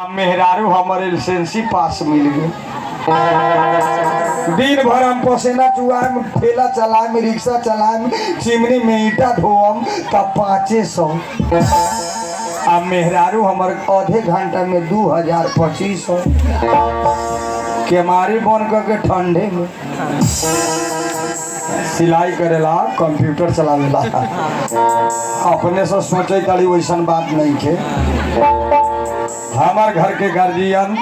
मेहरारू हमारे लाइसेंसी पास मिल गए। दिन भर हम पसीना चुआम, ठेला चलाम, रिक्शा चलाम, चिमनी में ईटा ढोम तब 500। अब मेहरारू हमारे आधे घंटा में 2000-2500 केमारी बन करके ठंडे में सिलाई करेला, कंप्यूटर चलावेला। अपने से सोचे ताली वैसन बात नहीं थे। हमार घर के गार्जियन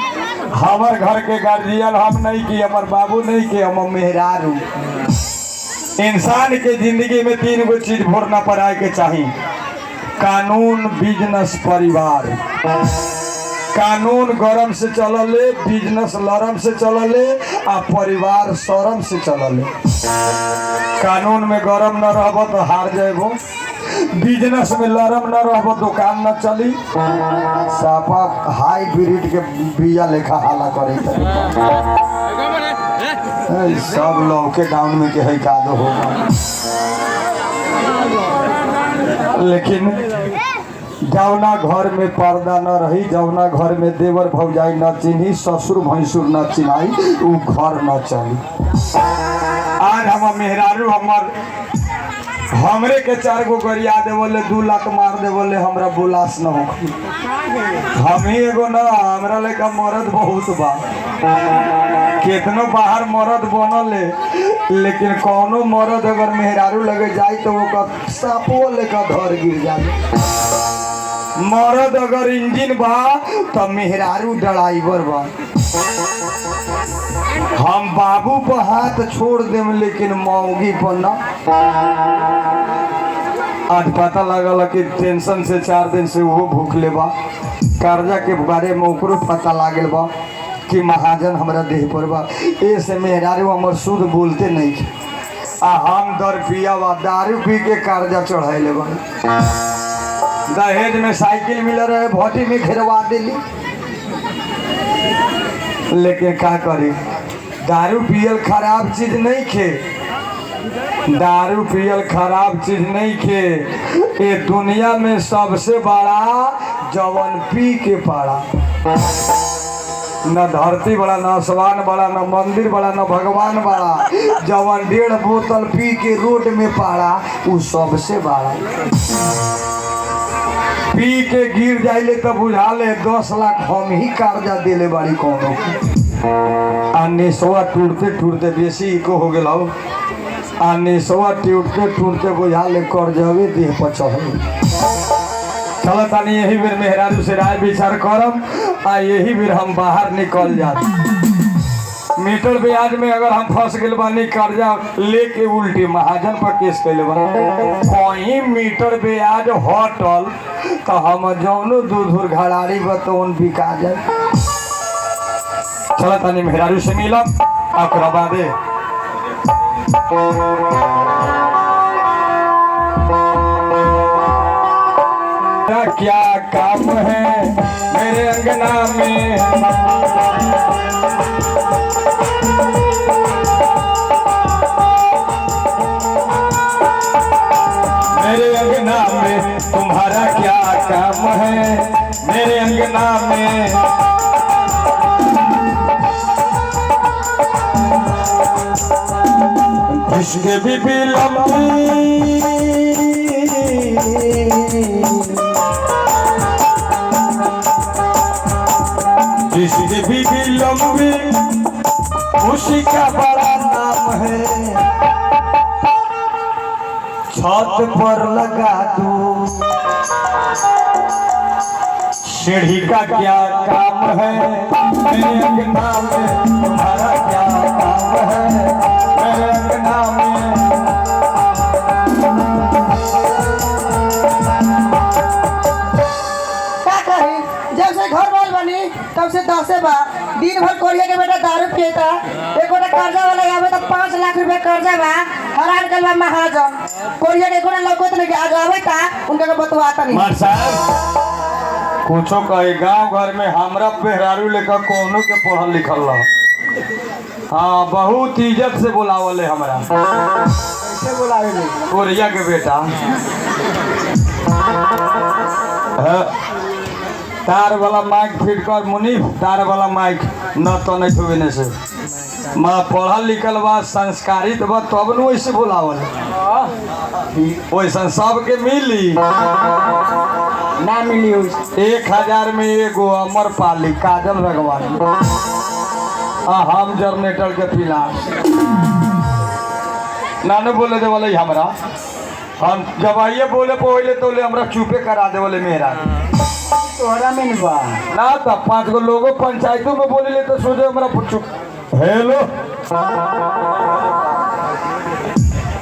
हम नहीं कि हमार बाबू नहीं कि हम मेहरारू। इंसान के जिंदगी में 3 गो चीज भरना पड़ाए के चाहिए: कानून, बिजनेस, परिवार। कानून गरम से चलले, बिजनेस लरम से चलले, आ परिवार शरम से चलले। कानून में गरम न रहबो तो हार जाएबो, बिजनेस में लरम न रहबो दुकान न चली, सापा हाईब्रिड के बिया लेखा हाला करे। सब लोग के गाँव में के है कादो होगा, लेकिन जौना घर में पर्दा न रही, जौना घर में देवर भौजाई न चिन्ही, ससुर भैंसुर न चिन्हाई, उ घर न चली। आज हम मेहरारू हमरे के 4 गो गरिया दे बोले, 2 लाख मार दे बोले, हमरा बुलास न हो। हम ही एगो न, हमरा लेका मर्द बहुत बा। कितनो बाहर मर्द बनले, लेकिन कौनो मर्द अगर मेहरारू लगे जाई तो वो सापो लेकर धर गिर जाए। मर्द अगर इंजन बा तो मेहरारू ड्राइवर बा। हम बाबू पर हाथ छोड़ देम, लेकिन मौगी पर ना। आज पता लगल कि टेंशन से 4 दिन से वो भूखले बा। कर्जा के बारे में ओकरो पता लागल बा कि महाजन हमरा देह पर बा। ऐसे मेहरारू हमर शुद्ध बोलते नहीं। आ हम दर पिया बा, दारू पी के कर्जा चढ़ाइले बा। दहेज में साइकिल मिल रहे, भट्टी में घेरवा दिली। लेकिन का करी, दारू पियल खराब चीज नहीं खे। दारू पियल खराब चीज नहीं खे। ये दुनिया में सबसे बड़ा जवन पी के पाड़ा। न धरती बड़ा, न आसमान बड़ा, न मंदिर बड़ा, न भगवान बड़ा। जवन 1.5 बोतल पी के रोड में पाड़ा, वो सबसे बड़ा। पी के गिर जाइले तो बुझा ले 10 लाख हम ही कर्जा दिले बाड़ी कोनो। नेसवा टूटते बेसी को हो गया। नेसवा टूटते बुझा ले कर्जवे देह पर चढ़े। चलो तानी यही बेर मेहरारू से राय विचार करम, आ यही बेर हम बाहर निकल जाते। मीटर ब्याज में अगर हम फंस गए बानी, कर्जा लेके उल्टी महाजन पर केस कैले बा। कहीं मीटर ब्याज हटल तो हम जौनो दूर घड़ारी बतौन बिका जाए। चल तनी मेहरारू से मिलब, ओकरा बादे क्या काम है मेरे अंगना में। मेरे अंगना में तुम्हारा क्या काम है, मेरे अंगना में। जिसके भी लंबी जिसकी भी लंबी उसी का बड़ा नाम है। छत पर लगा दो सीढ़ी का क्या काम है, मेरे अंगना में तुम्हारा क्या काम है, मेरे अंगना में। तब से 10 बा दिन भर कोरिया के बेटा दारू पिएता। एक गोटा कर्जा वाला आवे तो 5 लाख रुपया कर्जा बा, हरान कर बा महाजन। कोरिया के गोटा लगो तो नहीं आज आवे ता उनका के बतवाता नहीं। मार साहब कुछो कहे, गांव घर में हमरा मेहरारू लेकर कोनो के पढ़ल लिखल रह। हाँ, बहुत इज्जत से बुलावले हमरा। कैसे बुलावे कोरिया के बेटा? तार वाला माइक फिट कर मुनीफ, तार वाला माइक न तो नहीं छुबे से माँ पढ़ल लिखल बा संस्कारित बा तब न वैसे बोलावल वैसा सबके मिली ना मिली 1000 में एगो अमर पाली काजल रगवानी हम जनरेटर के पिला नानू बोले दे वाले हमरा हम जब आइए बोले पहले तो ले हमरा चुपे करा दे वाले मेरा तोहरा में नहीं बा ना तो 5 गो लोगों पंचायतों में बोले ले तो सोचे हमरा पूछो हेलो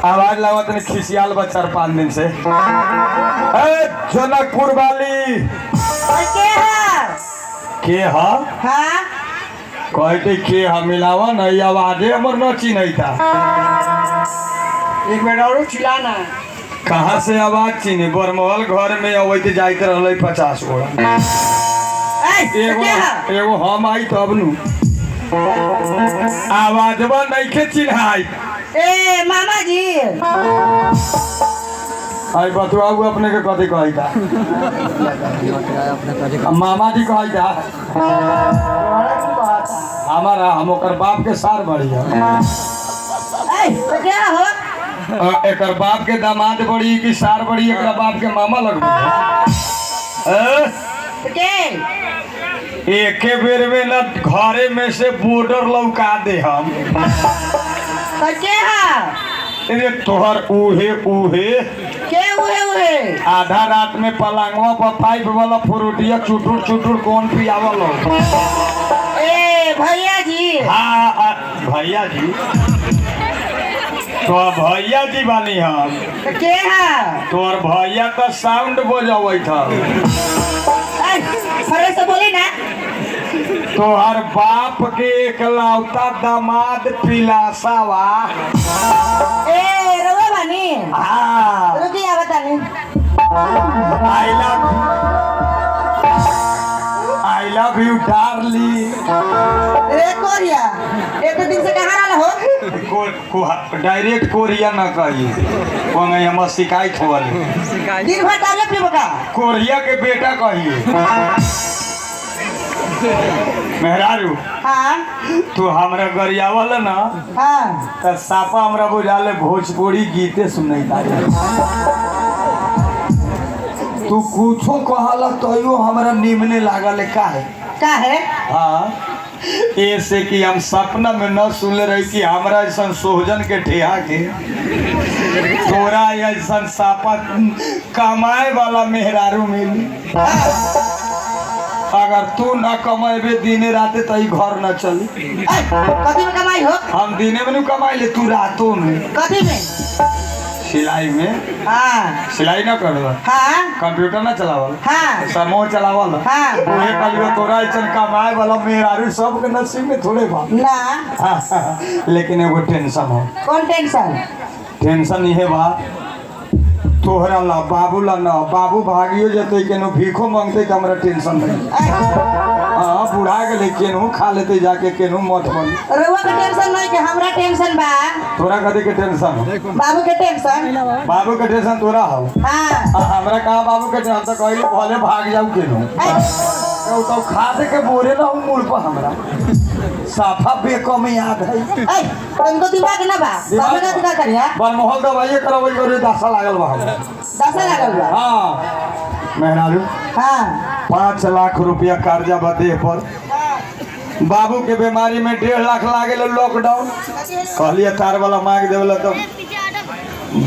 आवाज लगावत नहीं खिसियाल बा 4-5 दिन से जनकपुर वाली के हा हाँ कहते के हम मिलावा नहीं आवाजे हमर न चिन्ह था एक मिनट और चिल्लाना कहाँ से आवाज चिन्ह बरमहल घर में अवैते जाते रहले 50 गोड़ा एगो हम आई तब नु आवाजवा नहीं के चिन्हाई ए मामा जी आई बतुआऊ अपने के कथी कही था मामा जी कही था हमारा हम ओकर बाप के सार बढ़िया तो क्या हो एकर बाप के दामाद बड़ी कि सार बड़ी एक बाप के मामा लगबे एक बेर में न घरे में से बॉर्डर लौका दे हम तो क्या अरे तोहर उहे उहे के उहे आधा रात में पलंगवा पर पाइप वाला फ्रूटिया चुटुर चुटुर कौन पियावल ए भैया जी हाँ भैया जी तो भैया जी बानी हम तो के है तोर भैया तो साउंड बजावे था खरे से बोली ना तोहर बाप के एकलौता दामाद पिलासावा ए रवा बानी हाँ रुकी आ बतानी आई लव यू डार्ली रे कोरिया एक दिन से कहाँ रहा हो डायरेक्ट कोरिया ना कहिए वो नहीं हम शिकायत हो दिन भर तारे पीबो का कोरिया के बेटा कहिए मेहरारू हाँ तू हमरा गरियावल ना हाँ तो सापा हमरा बुझाले भोजपुरी गीते सुनई तू कुछो कहला तो हमरा निमने लागल का है हाँ ऐसे कि हम सपना में न सुनले रही कि हमरा ऐसा सोहजन के ठेहा के तोरा ऐसा सापा कमाए वाला मेहरारू मिली अगर तू न कमाएबे दिने राते तो घर न चली कथी में कमाई हो हम दिने में न कमाई ले तू रातों में कथी में सिलाई में हाँ सिलाई न करवा हाँ कंप्यूटर न चलावल हाँ समूह चलावल हाँ उहे कलियो तोरा ऐसन कमाए वाला मेहरारू सब के नसीब में थोड़े बा ना लेकिन एगो टेंशन हो कौन टेंशन इहे बा तोहरा ला बाबू ला ना बाबू भागियो जते केनो भीखो मांगते त हमरा टेंशन नहीं हां बुढ़ा गेले केनो खा लेते जाके केनो मत बन रउआ के टेंशन नहीं के हमरा टेंशन बा तोरा कदे के टेंशन बाबू के टेंशन बाबू के टेंशन तोरा हो हां हमरा कहा बाबू के टेंशन त कहले भले भाग जाऊ केनो तो खा दे के बोरे ना मूल पर हमरा साफा बेकम याद है ए तुमको दिमाग ना बा बाबू का दिमाग करिया बनमोहल दवाई करबै करे 10 लागल बा हमरा 10 लागल बा हां मेहरारू हां 5 लाख रुपया कर्जा बदे पर बाबू के बीमारी में 1.5 लाख लागे लॉकडाउन कहलिए तार वाला मांग देवला तो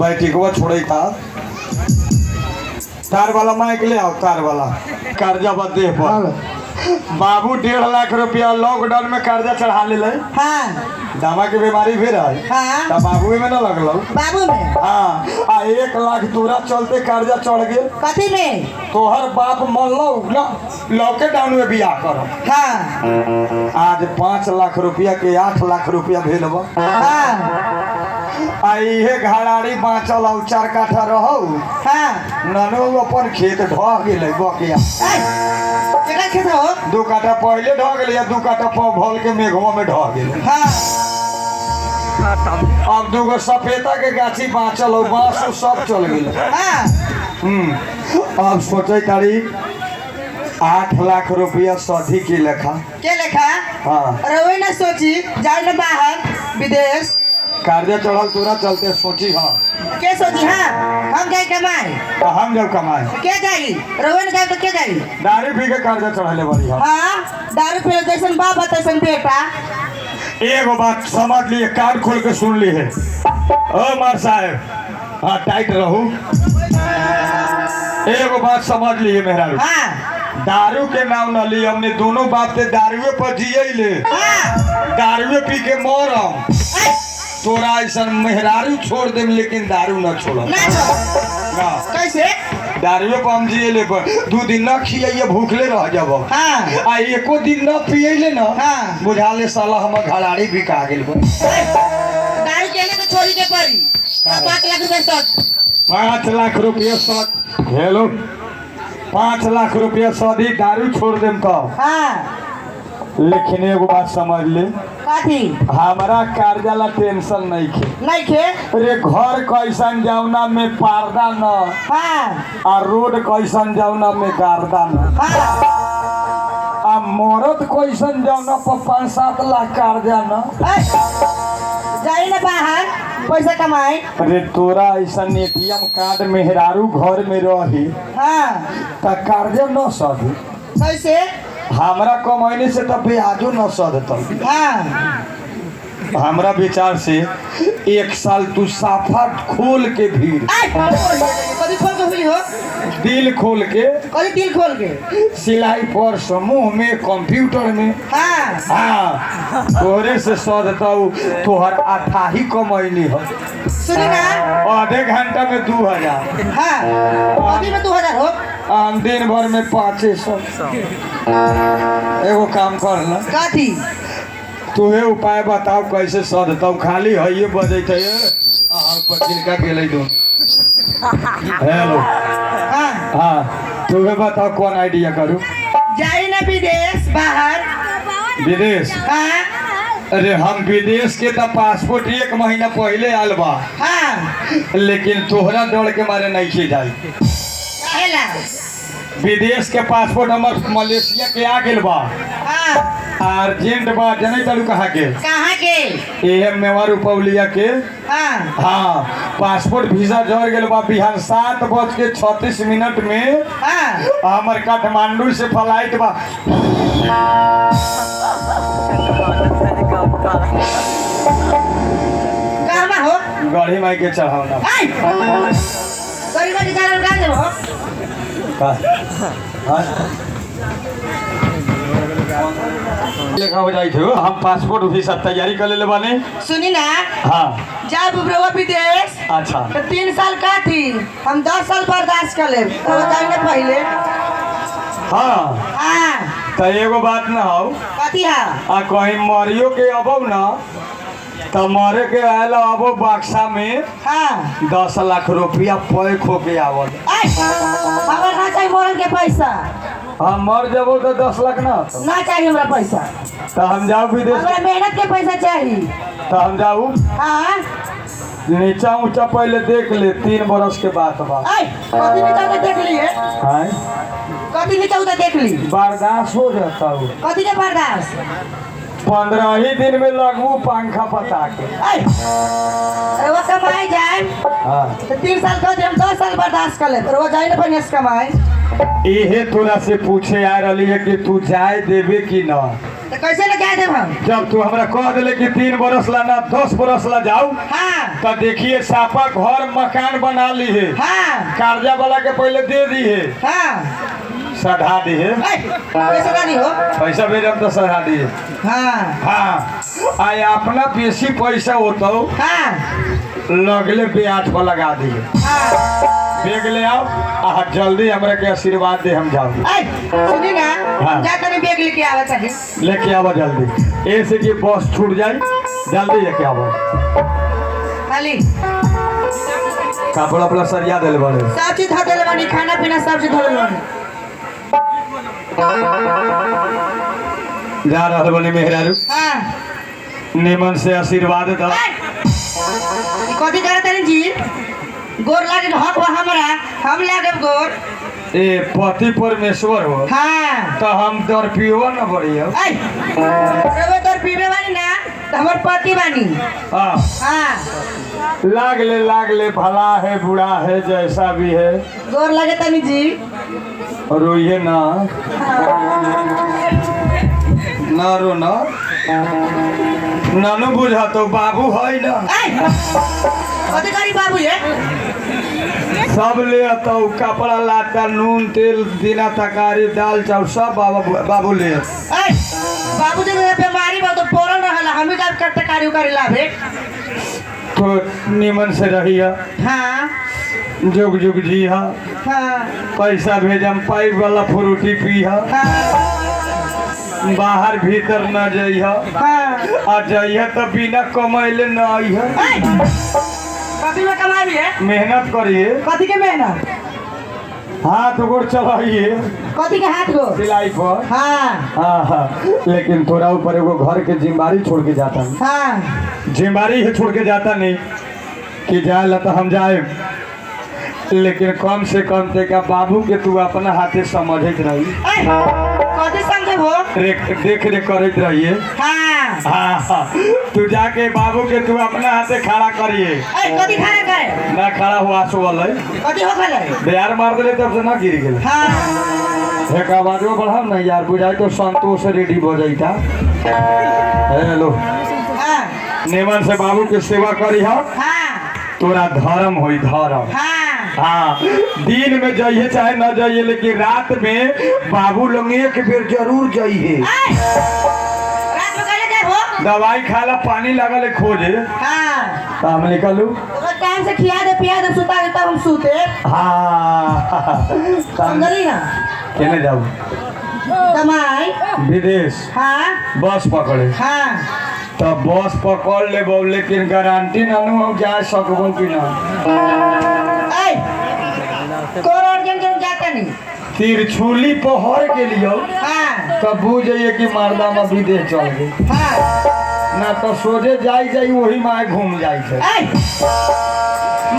बैठिकवा छोड़े था तार वाला मांग ले आओ तार वाला कर्जा बदे पर बाबू 1.5 लाख रुपया लॉकडाउन में कर्जा चढ़ा ले हां दामा के बीमारी भी रहे हां तब बाबू में ना लगलो बाबू में हाँ आ 1 लाख तोरा चलते कर्जा चढ़ गए कथी में तोहर बाप मन लो लॉकडाउन में बियाह करो हां आज 5 लाख रुपया के 8 लाख रुपया भेल बा हां आ इहे घराड़ी बाँचल और 4 काठा रहो हां ननो अपन खेत ढह गेले बकिया केना खेत हो 2 काठा पहले ढह गेले या 2 काठा भल के मेघवा में ढह गेले हां अब 2 गो सफेदा के गाछी बाँचल और बाँस सब चल गेले हां अब सोचे तारी 8 लाख रुपया सधी के लेखा। के लेखा? हाँ रहुए ना सोची जाए ना बाहर विदेश। कर्जा चढ़ल तोरा चलते सोची। हाँ के सोची? हाँ हम जाए कमाए। तो हम जब कमाए के जाई? रहुए ना जाए तो के जाई? दारू पी के कर्जा चढ़ले बड़ी। हाँ हाँ दारू पी जैसन बाप तैसन बेटा। एगो बात समझ लिए, कान खोल के सुन ली है। ओ मार साहब, हाँ टाइट रहू। एगो बात समझ लिए मेहरारू, हाँ दारू के नाम न ली। हमने दोनों बाप से दारुए पर जिये ले, हाँ दारुए पी के मरम। तोरा ऐसा मेहरारू छोड़ दे लेकिन दारू न छोड़ ना छोड़। कैसे? दारुए पर हम जिये ले, पर 2 दिन न खियाइए भूखले रह जब। हाँ आ एको दिन न पियले न, हाँ बुझा ले साला हमर घराड़ी बिका गेल। दारू के लिए तो छोड़ी के पड़ी। 5 लाख रुपए तक। 5 लाख रुपया सद। हेलो 5 लाख रुपया सदी दारू छोड़ देम तो। हाँ लेकिन एगो बात समझ ले, काठी हमारा कर्जा ला टेंशन नहीं खे। नहीं खे? अरे घर कैसन जाऊना में पर्दा न, हाँ आ रोड कैसन जाऊना में गर्दा न, हाँ आ मरद कैसन जाऊना पर 5-7 लाख कर्जा न। जाई ना बाहर पैसा कमाए। अरे तोरा ऐसा एटीएम कार्ड मेहरारू घर में रही हाँ त कर्जा न सधी। कैसे? हमरा कमाने से तब ब्याजो न सधता। हाँ हमरा विचार से 1 साल तू साफा खोल के भीड़, कभी खोल के हुई हो? दिल खोल के, कभी दिल खोल के सिलाई पर समूह में कंप्यूटर में। हाँ हाँ तोरे से सधता तोहर 28 कमैनी हो। सुनी ना, आधे घंटा में 2000। हाँ अभी में 2000 हो। आम दिन भर में 500। एगो काम कर ना, काठी तुहे उपाय बताओ कैसे सधता। खाली है ये बजे थे पचिलका गेले दो। हेलो हाँ हाँ तुम्हें बताओ कौन आइडिया करूँ? जाई ना विदेश बाहर। विदेश? हाँ अरे हम विदेश के तो पासपोर्ट 1 महीना पहले आल बा, हाँ लेकिन तोहरा डर के मारे नहीं खे जाई। हेला विदेश के पासपोर्ट हमर मलेशिया के आ गेल बा। हाँ अर्जेंट बा, जने तालू कहाँ के? कहाँ के? ये मेवारू पौलिया के। हाँ हाँ पासपोर्ट वीजा जर गेल बा। बिहान 7:36 में हाँ हमर काठमांडू से फ्लाइट बा। कहाँ हो? गढ़ी माई के चढ़ावना। गरीबा की जान लगा दे हो। लेखा हो जाई थे हम पासपोर्ट वीजा तैयारी कर ले बानी। सुनी ना, हाँ जा बुबरवा विदेश अच्छा तो 3 साल का थी, हम 10 साल बर्दाश्त कर ले। तो बताएंगे पहले। हाँ हाँ तो एगो बात ना हो, कथी है? आ कहीं मरियो के अबो ना तो मरे के आयल अबो बक्सा में हाँ 10 लाख रुपया पैक होके आवल। हमारा ना चाहिए मरन के पैसा। हम मर जबो तो 10 लाख ना होता। ना चाहिए हमरा पैसा। तो हम जाओ विदेश, हमरा मेहनत के पैसा चाहिए। तो हम जाऊ हाँ नीचा ऊंचा पहले देख ले, 3 बरस के बाद बा। कथी नीचा उधर देख लिए? हैं कथी नीचा उधर देख ली? बर्दाश्त हो जाता हूँ। कथी के बर्दाश्त? 15 ही दिन में लगू पंखा पता के। अरे वो कमाए जाए हाँ तो 3 साल का हम 10 साल बर्दाश्त कर ले। वो जाए ना बढ़िया से कमाए। इहे तोरा से पूछे आ रही है कि तू जाए देवे कि ना। तो कैसे ना जाए देव हम? जब तू हमरा कह दिले कि 3 बरस ला ना 10 बरस ला जाऊ, हाँ तो देखिए सापा घर मकान बना ली है। हाँ कर्जा वाला के पहले दे दी है, हाँ सधा दी है। पैसा नहीं हो। पैसा भेजम तो सधा दी है। हाँ हाँ आय अपना बेसी पैसा होता हाँ लगले ब्याज पर लगा दी है। हाँ बेग ले आओ आ जल्दी हमरा के आशीर्वाद दे हम जाओ। सुनी ना, हाँ। जा तने बैग लेके आवा चाहिए। लेके आवा जल्दी, ऐसे कि बस छूट जाए। जल्दी लेके आवा। खाली कपड़ा अपना सरिया दिल बड़े, सब चीज धो देले बानी, खाना पीना सब चीज धो देले बानी। जा रहल बनी मेहरारू, हाँ निमन से आशीर्वाद दो। कथी करत तनी जी? गोर लागे हक बा हमरा, हम लागे गोर। ए पति परमेश्वर हो हाँ तो हम तोर पियो न बढ़िया ऐ रवे तोर पीबे बानी ना तो हमर पति बानी हाँ हाँ लाग ले भला है बुरा है जैसा भी है गोर लगे तनी जी रोइए ना ना रो ना नानू बुझा तो बाबू है ना ऐ कथी करी बाबू ये सब ले तो कपड़ा लाता नून तेल बिना तकारी दाल चाउर सब बाबू ले ऐ बाबू जी के बीमारी बहुत पड़ल रहला हम जब कट कारी उकारी लाभे तो निमन से रहिया हाँ जुग जुग जी हा हाँ पैसा भेजम पाइप वाला फ्रूटी पी हा हाँ बाहर भीतर न जइहा हाँ आ जइहा तो बिना कमैले न आइहा ऐ कथी में कमाई है मेहनत करिए कथी के मेहनत हाथ गोड़ चलाइए कथी के हाथ गो सिलाई पर हाँ हाँ लेकिन थोड़ा ऊपर एगो घर के जिम्मेदारी छोड़ के जाता नहीं हाँ जिम्मेदारी है छोड़ के जाता नहीं कि जाए तो हम जाए लेकिन कम से कम ते का बाबू के तू अपना हाथे समझत रही ऐ कथी समझे हो देख रेख करत रहिए हाँ हाँ तू जाके बाबू के तू अपना हाथे खड़ा करिए ऐ कथी खाना करे ना खड़ा हुआ सोल है कथी हो गले बिहार मार दिले तब से ना गिर गेल हाँ एक आवाजो बढ़ा नहीं यार बुझाई तो संतोष रेडी हो जाता हेलो हाँ निमन से बाबू के सेवा करी हो हाँ तोरा धर्म होई धर्म हाँ हाँ दिन में जाइए चाहे न जाइए लेकिन रात में बाबू लोग एक बेर जरूर जाइए ऐ रात में कहे जाए हो दवाई खाला पानी लगल है खोजे हाँ तो हम निकलू अगर टाइम से खिया दे पिया दे सुता दे तब हम सूते हाँ समझली ना केने जाऊ कमाई विदेश हाँ बस पकड़े हाँ तो बस पकड़ ले लेकिन गारंटी नानू हम जा सकबो कि ना ऐ कौन अर्जेंट जाता नहीं तिरछुली पहर के लिए हाँ तब बुझ जाइए कि मर्दा में विदेश चल गए हाँ ना तो सोझे जाई वही माय घूम जाई छे ऐ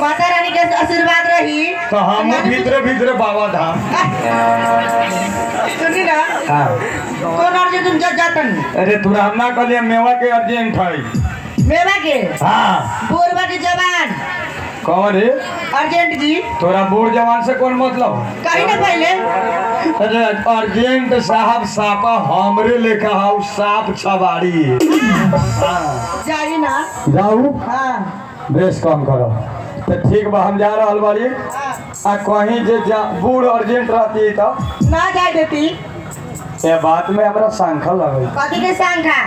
माता रानी के आशीर्वाद रही तो हम भीतर बाबा धाम सुनी ना हाँ कौन अर्जेंट जाता नहीं अरे तोरा हम ना कहलिए मेवा के अर्जेंट है मेवा के हाँ बूढ़ की जवान कौन है अर्जेंट जी तोरा बूढ़ जवान से कौन मतलब कहीं ना पहले अरे अर्जेंट साहब सापा हमरे लेखा हाउ साफ छबाड़ी है हाँ जाई ना जाऊ हाँ बेस कम करो तो ठीक बा हम जा रहल बाड़ी हाँ आ कहीं जे बूढ़ अर्जेंट रहती तो ना जाए देती ये बात में हमरा शंका लगे कथी के संख्या